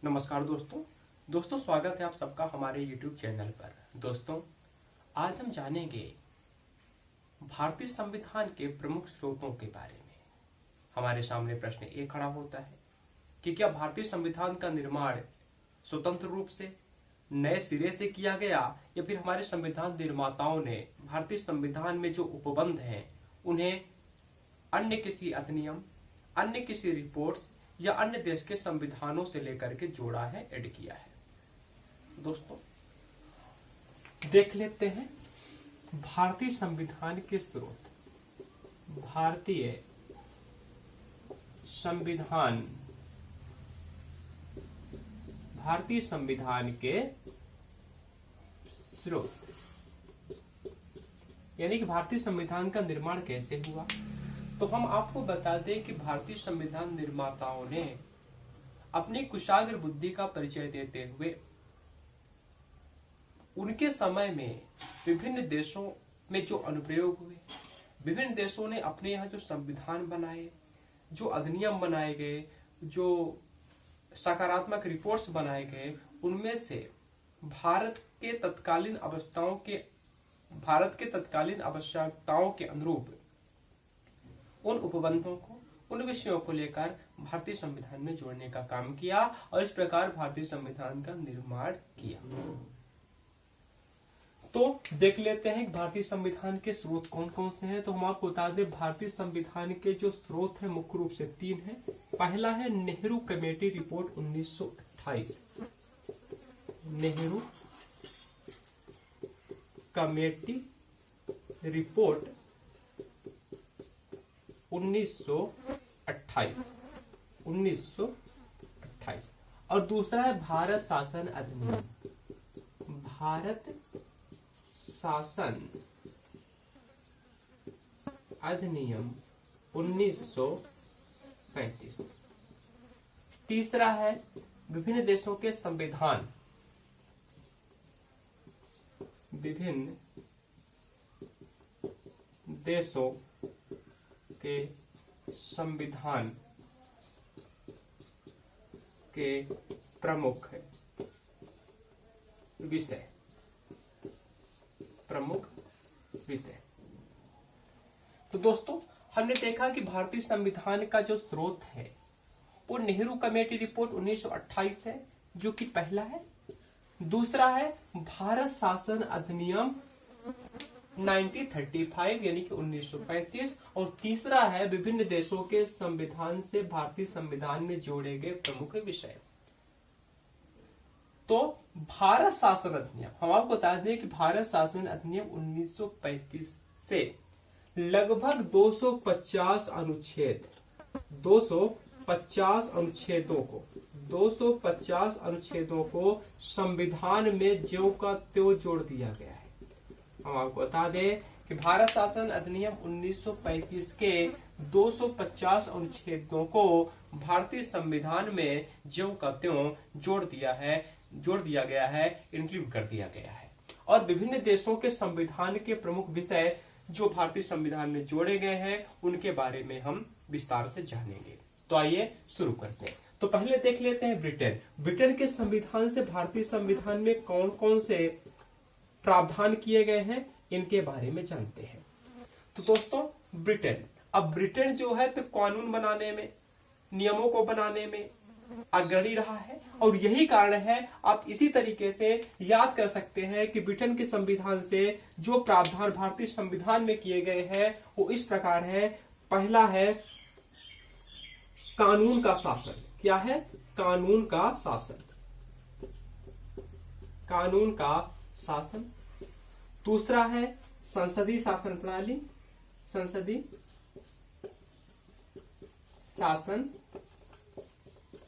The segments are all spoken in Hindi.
नमस्कार दोस्तों स्वागत है आप सबका हमारे YouTube चैनल पर। दोस्तों, आज हम जानेंगे भारतीय संविधान के प्रमुख स्रोतों के बारे में। हमारे सामने प्रश्न एक खड़ा होता है कि क्या भारतीय संविधान का निर्माण स्वतंत्र रूप से नए सिरे से किया गया या फिर हमारे संविधान निर्माताओं ने भारतीय संविधान में जो उपबंध हैं उन्हें अन्य किसी अधिनियम, अन्य किसी रिपोर्ट्स या अन्य देश के संविधानों से लेकर के जोड़ा है, ऐड किया है। दोस्तों, देख लेते हैं भारतीय संविधान के स्रोत। भारतीय संविधान के स्रोत यानी कि भारतीय संविधान का निर्माण कैसे हुआ। तो हम आपको बता दें कि भारतीय संविधान निर्माताओं ने अपनी कुशाग्र बुद्धि का परिचय देते हुए उनके समय में विभिन्न देशों में जो अनुप्रयोग हुए, विभिन्न देशों ने अपने यहाँ जो संविधान बनाए, जो अधिनियम बनाए गए, जो सकारात्मक रिपोर्ट्स बनाए गए, उनमें से भारत के तत्कालीन आवश्यकताओं के अनुरूप उन उपबंधों को, उन विषयों को लेकर भारतीय संविधान में जोड़ने का काम किया और इस प्रकार भारतीय संविधान का निर्माण किया। तो देख लेते हैं भारतीय संविधान के स्रोत कौन कौन से हैं। तो हम आपको बता दें भारतीय संविधान के जो स्रोत हैं मुख्य रूप से तीन हैं। पहला है Nehru committee report 1928। Nehru committee report 1928 और दूसरा है भारत शासन अधिनियम। भारत शासन अधिनियम 1935। तीसरा है विभिन्न देशों के संविधान, विभिन्न देशों के संविधान के प्रमुख विषय। तो दोस्तों, हमने देखा कि भारतीय संविधान का जो स्रोत है वो नेहरू कमेटी रिपोर्ट 1928 है, जो कि पहला है। दूसरा है भारत शासन अधिनियम 1935 यानी कि 1935 और तीसरा है विभिन्न देशों के संविधान से भारतीय संविधान में जोड़े गए प्रमुख विषय। तो भारत शासन अधिनियम, हम आपको बता दें कि भारत शासन अधिनियम 1935 से लगभग 250 अनुच्छेदों को संविधान में ज्यों का त्यों जोड़ दिया गया है। हम आपको बता दें कि भारत शासन अधिनियम 1935 के 250 अनुच्छेदों को भारतीय संविधान में ज्यों का त्यों जोड़ दिया गया है, इंक्लूड कर दिया गया है। और विभिन्न देशों के संविधान के प्रमुख विषय जो भारतीय संविधान में जोड़े गए हैं उनके बारे में हम विस्तार से जानेंगे। तो आइए शुरू करते हैं। तो पहले देख लेते हैं ब्रिटेन के संविधान से भारतीय संविधान में कौन कौन से प्रावधान किए गए हैं, इनके बारे में जानते हैं। तो दोस्तों, ब्रिटेन जो है तो कानून बनाने में, नियमों को बनाने में अग्रणी रहा है और यही कारण है आप इसी तरीके से याद कर सकते हैं कि ब्रिटेन के संविधान से जो प्रावधान भारतीय संविधान में किए गए हैं वो इस प्रकार है। पहला है कानून का शासन। क्या है? कानून का शासन। दूसरा है संसदीय शासन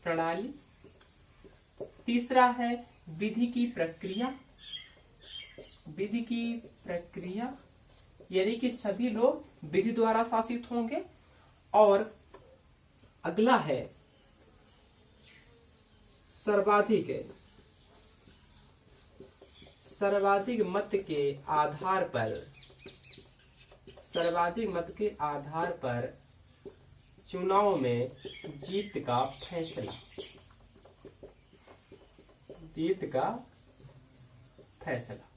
प्रणाली। तीसरा है विधि की प्रक्रिया यानी कि सभी लोग विधि द्वारा शासित होंगे। और अगला है सर्वाधिक मत के आधार पर चुनाव में जीत का फैसला। हित का फैसला।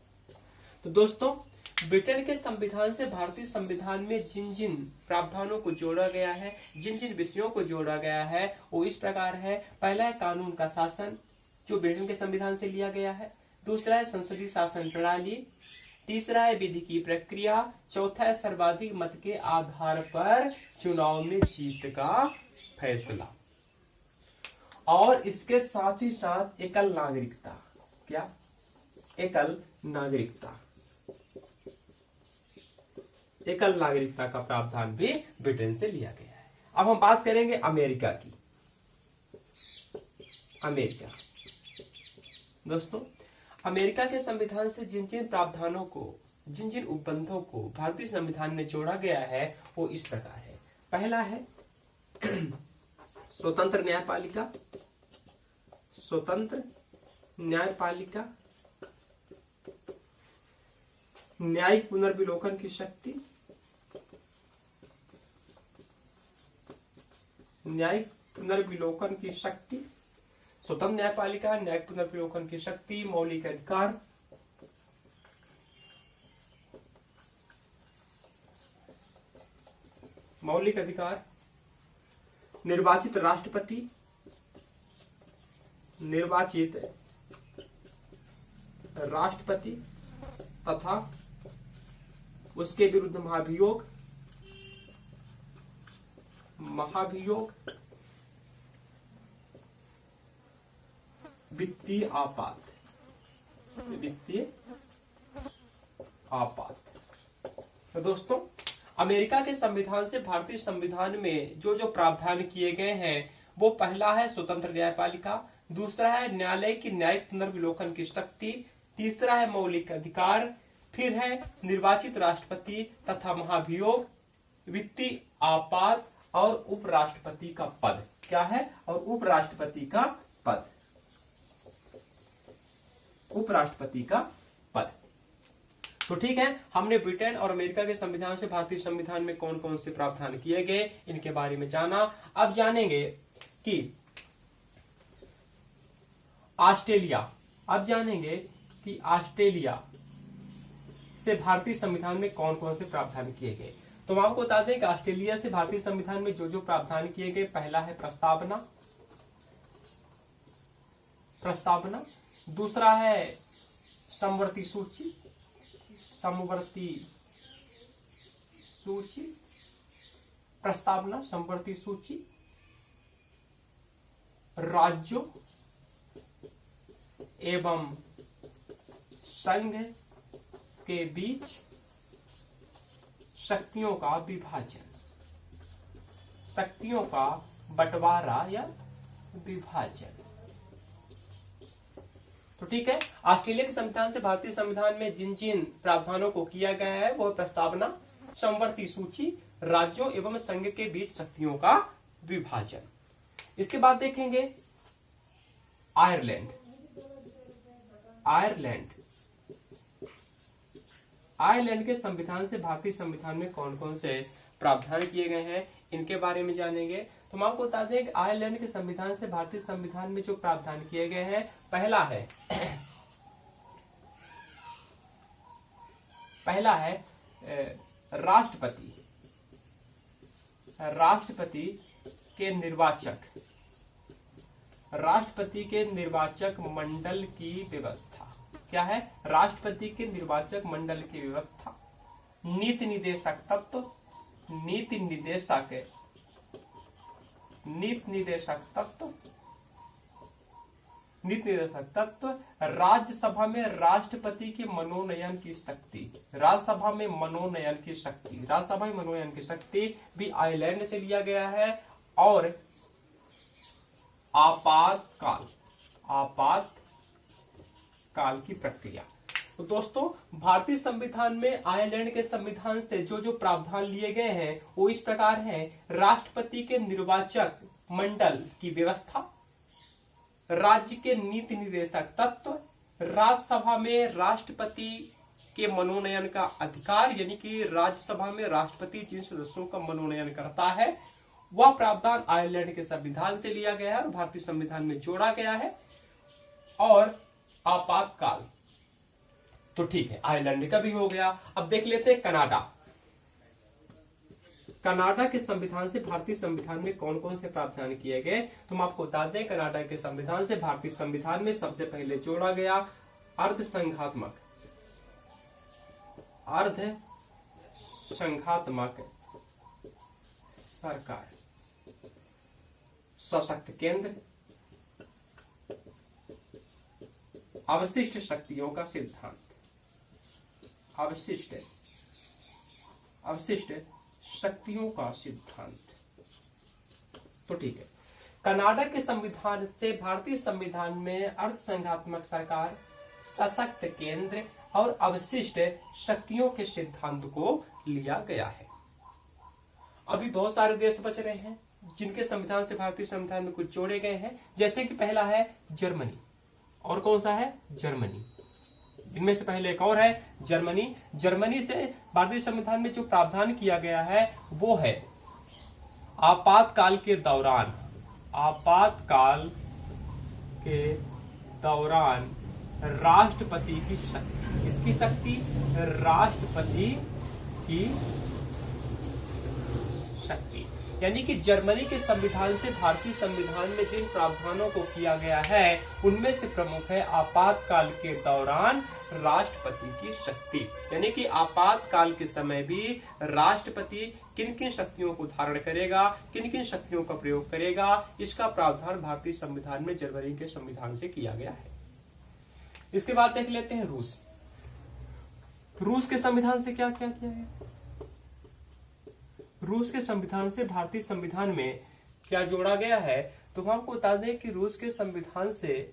तो दोस्तों, ब्रिटेन के संविधान से भारतीय संविधान में जिन जिन प्रावधानों को जोड़ा गया है, जिन जिन विषयों को जोड़ा गया है, वो इस प्रकार है। पहला है कानून का शासन, जो ब्रिटेन के संविधान से लिया गया है। दूसरा है संसदीय शासन प्रणाली। तीसरा है विधि की प्रक्रिया। चौथा है सर्वाधिक मत के आधार पर चुनाव में जीत का फैसला। और इसके साथ ही साथ एकल नागरिकता। क्या? एकल नागरिकता। एकल नागरिकता का प्रावधान भी ब्रिटेन से लिया गया है। अब हम बात करेंगे अमेरिका की। अमेरिका, दोस्तों, अमेरिका के संविधान से जिन जिन प्रावधानों को, जिन जिन उपबंधों को भारतीय संविधान में जोड़ा गया है, वो इस प्रकार है। पहला है स्वतंत्र न्यायपालिका। स्वतंत्र न्यायपालिका, न्यायिक पुनर्विलोकन की शक्ति, न्यायिक पुनर्विलोकन की शक्ति, स्वतंत्र न्यायपालिका, न्यायिक पुनर्विलोकन की शक्ति, मौलिक अधिकार, मौलिक अधिकार, निर्वाचित राष्ट्रपति, निर्वाचित राष्ट्रपति तथा उसके विरुद्ध महाभियोग, महाभियोग, वित्तीय आपात, वित्तीय आपात। तो दोस्तों, अमेरिका के संविधान से भारतीय संविधान में जो जो प्रावधान किए गए हैं, वो पहला है स्वतंत्र न्यायपालिका, दूसरा है न्यायालय की न्यायिक पुनर्विलोकन की शक्ति, तीसरा है मौलिक अधिकार, फिर है निर्वाचित राष्ट्रपति तथा महाभियोग, वित्तीय आपात और उपराष्ट्रपति का पद। क्या है? और उपराष्ट्रपति का पद, उपराष्ट्रपति का पद। तो ठीक है, हमने ब्रिटेन और अमेरिका के संविधान से भारतीय संविधान में कौन कौन से प्रावधान किए गए, इनके बारे में जाना। अब जानेंगे कि ऑस्ट्रेलिया, अब जानेंगे कि ऑस्ट्रेलिया से भारतीय संविधान में कौन कौन से प्रावधान किए गए। तो हम आपको बता दें कि ऑस्ट्रेलिया से भारतीय संविधान में जो जो प्रावधान किए गए, पहला है प्रस्तावना, प्रस्तावना, दूसरा है समवर्ती सूची, समवर्ती सूची, प्रस्तावना, समवर्ती सूची, राज्यों एवं संघ के बीच शक्तियों का विभाजन, शक्तियों का बंटवारा या विभाजन। तो ठीक है, ऑस्ट्रेलिया के संविधान से भारतीय संविधान में जिन जिन प्रावधानों को किया गया है, वो प्रस्तावना, समवर्ती सूची, राज्यों एवं संघ के बीच शक्तियों का विभाजन। इसके बाद देखेंगे आयरलैंड। आयरलैंड, आयरलैंड के संविधान से भारतीय संविधान में कौन कौन से प्रावधान किए गए हैं, इनके बारे में जानेंगे। तो हम आपको बता दें कि आयरलैंड के संविधान से भारतीय संविधान में जो प्रावधान किए गए हैं, पहला है राष्ट्रपति, राष्ट्रपति के निर्वाचक, राष्ट्रपति के निर्वाचक मंडल की व्यवस्था। क्या है? राष्ट्रपति के निर्वाचक मंडल की व्यवस्था, नीति निदेशक तत्व, नीति निदेशक, नीति निदेशक तत्व, नीति निदेशक तत्व, राज्यसभा में राष्ट्रपति के मनोनयन की शक्ति, राज्यसभा में मनोनयन की शक्ति, राज्यसभा में मनोनयन की शक्ति भी आयरलैंड से लिया गया है। और आपातकाल, आपातकाल की प्रक्रिया। तो दोस्तों, भारतीय संविधान में आयरलैंड के संविधान से जो जो प्रावधान लिए गए हैं, वो इस प्रकार हैं। राष्ट्रपति के निर्वाचक मंडल की व्यवस्था, राज्य के नीति निदेशक तत्व, राज्यसभा में राष्ट्रपति के मनोनयन का अधिकार, यानी कि राज्यसभा में राष्ट्रपति जिन सदस्यों का मनोनयन करता है, वह प्रावधान आयरलैंड के संविधान से लिया गया है और भारतीय संविधान में जोड़ा गया है। और आपातकाल। तो ठीक है, आयरलैंड का भी हो गया। अब देख लेते हैं कनाडा। कनाडा के संविधान से भारतीय संविधान में कौन कौन से प्रावधान किए गए, तो हम आपको बता दें कनाडा के संविधान से भारतीय संविधान में सबसे पहले जोड़ा गया अर्धसंघात्मक सरकार, सशक्त केंद्र, अवशिष्ट शक्तियों का सिद्धांत, अवशिष्ट शक्तियों का सिद्धांत। तो ठीक है, कनाडा के संविधान से भारतीय संविधान में अर्धसंघात्मक सरकार, सशक्त केंद्र और अवशिष्ट शक्तियों के सिद्धांत को लिया गया है। अभी बहुत सारे देश बच रहे हैं जिनके संविधान से भारतीय संविधान में कुछ जोड़े गए हैं, जैसे कि पहला है जर्मनी। और कौन सा है? जर्मनी। इनमें से पहले एक और है जर्मनी। जर्मनी से भारतीय संविधान में जो प्रावधान किया गया है वो है आपातकाल के दौरान राष्ट्रपति की शक्ति। इसकी शक्ति? राष्ट्रपति की शक्ति। यानी कि जर्मनी के संविधान से भारतीय संविधान में जिन प्रावधानों को किया गया है उनमें से प्रमुख है आपातकाल के दौरान राष्ट्रपति की शक्ति। यानी कि आपातकाल के समय भी राष्ट्रपति किन किन शक्तियों को धारण करेगा, किन किन शक्तियों का प्रयोग करेगा, इसका प्रावधान भारतीय संविधान में जर्मनी के संविधान से किया गया है। इसके बाद देख लेते हैं रूस। रूस के संविधान से क्या क्या किया गया? रूस के संविधान से भारतीय संविधान में क्या जोड़ा गया है, तो हम आपको बता दें कि रूस के संविधान से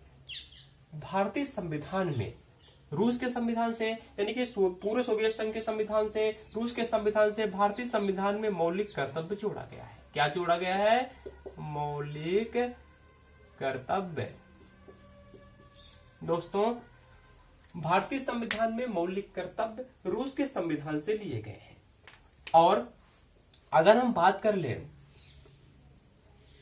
भारतीय संविधान में, रूस के संविधान से यानी कि पूरे सोवियत संघ के संविधान से, रूस के संविधान से भारतीय संविधान में मौलिक कर्तव्य जोड़ा गया है। क्या जोड़ा गया है? मौलिक कर्तव्य। दोस्तों, भारतीय संविधान में मौलिक कर्तव्य रूस के संविधान से लिए गए हैं। और अगर हम बात कर ले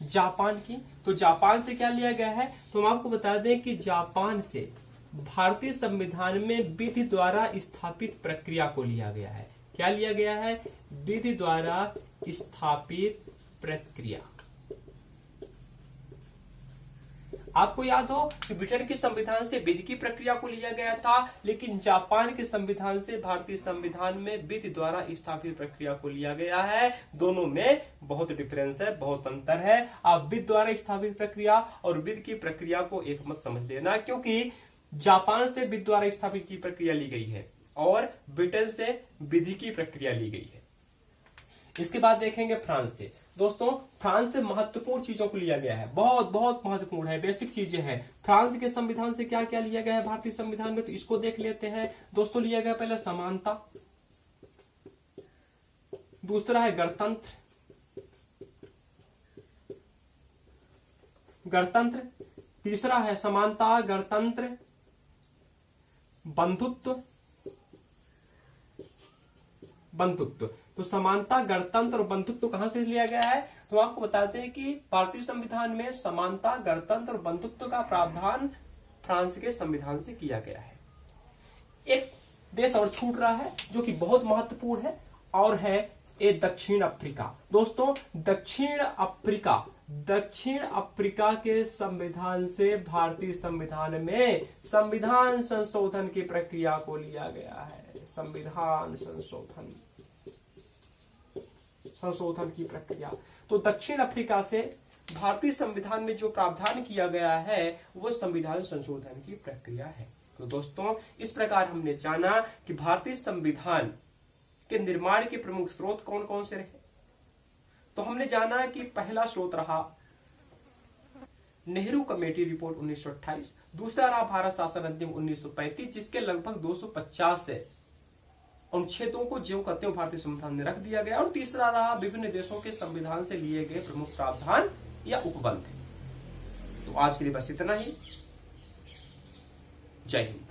जापान की, तो जापान से क्या लिया गया है, तो हम आपको बता दें कि जापान से भारतीय संविधान में विधि द्वारा स्थापित प्रक्रिया को लिया गया है। क्या लिया गया है? विधि द्वारा स्थापित प्रक्रिया। आपको याद हो कि ब्रिटेन के संविधान से विधि की प्रक्रिया को लिया गया था, लेकिन जापान के संविधान से भारतीय संविधान में विधि द्वारा स्थापित प्रक्रिया को लिया गया है। दोनों में बहुत डिफरेंस है, बहुत अंतर है। आप विधि द्वारा स्थापित प्रक्रिया और विधि की प्रक्रिया को एक मत समझ लेना, क्योंकि जापान से विधि द्वारा स्थापित की प्रक्रिया ली गई है और ब्रिटेन से विधि की प्रक्रिया ली गई है। इसके बाद देखेंगे फ्रांस से। दोस्तों, फ्रांस से महत्वपूर्ण चीजों को लिया गया है, बहुत बहुत महत्वपूर्ण है, बेसिक चीजें हैं। फ्रांस के संविधान से क्या क्या लिया गया है भारतीय संविधान में, तो इसको देख लेते हैं। दोस्तों, लिया गया पहले समानता, दूसरा है गणतंत्र, तीसरा है समानता, गणतंत्र, बंधुत्व। तो समानता, गणतंत्र और बंधुत्व कहां से लिया गया है, तो आपको बताते हैं कि भारतीय संविधान में समानता, गणतंत्र और बंधुत्व का प्रावधान फ्रांस के संविधान से किया गया है। एक देश और छूट रहा है जो कि बहुत महत्वपूर्ण है, और है ये दक्षिण अफ्रीका। दोस्तों, दक्षिण अफ्रीका के संविधान से भारतीय संविधान में संविधान संशोधन की प्रक्रिया को लिया गया है। संविधान संशोधन की प्रक्रिया। तो दक्षिण अफ्रीका से भारतीय संविधान में जो प्रावधान किया गया है वो संविधान संशोधन की प्रक्रिया है। तो दोस्तों, इस प्रकार हमने जाना कि भारतीय संविधान के निर्माण के प्रमुख स्रोत कौन कौन से रहे। तो हमने जाना कि पहला स्रोत रहा नेहरू कमेटी रिपोर्ट 1928, दूसरा रहा भारत शासन अधिनियम 1935, जिसके लगभग 250 अनुच्छेदों को ज्यों का त्यों भारतीय संविधान में रख दिया गया, और तीसरा रहा विभिन्न देशों के संविधान से लिए गए प्रमुख प्रावधान या उपबंध। तो आज के लिए बस इतना ही। जय हिंद।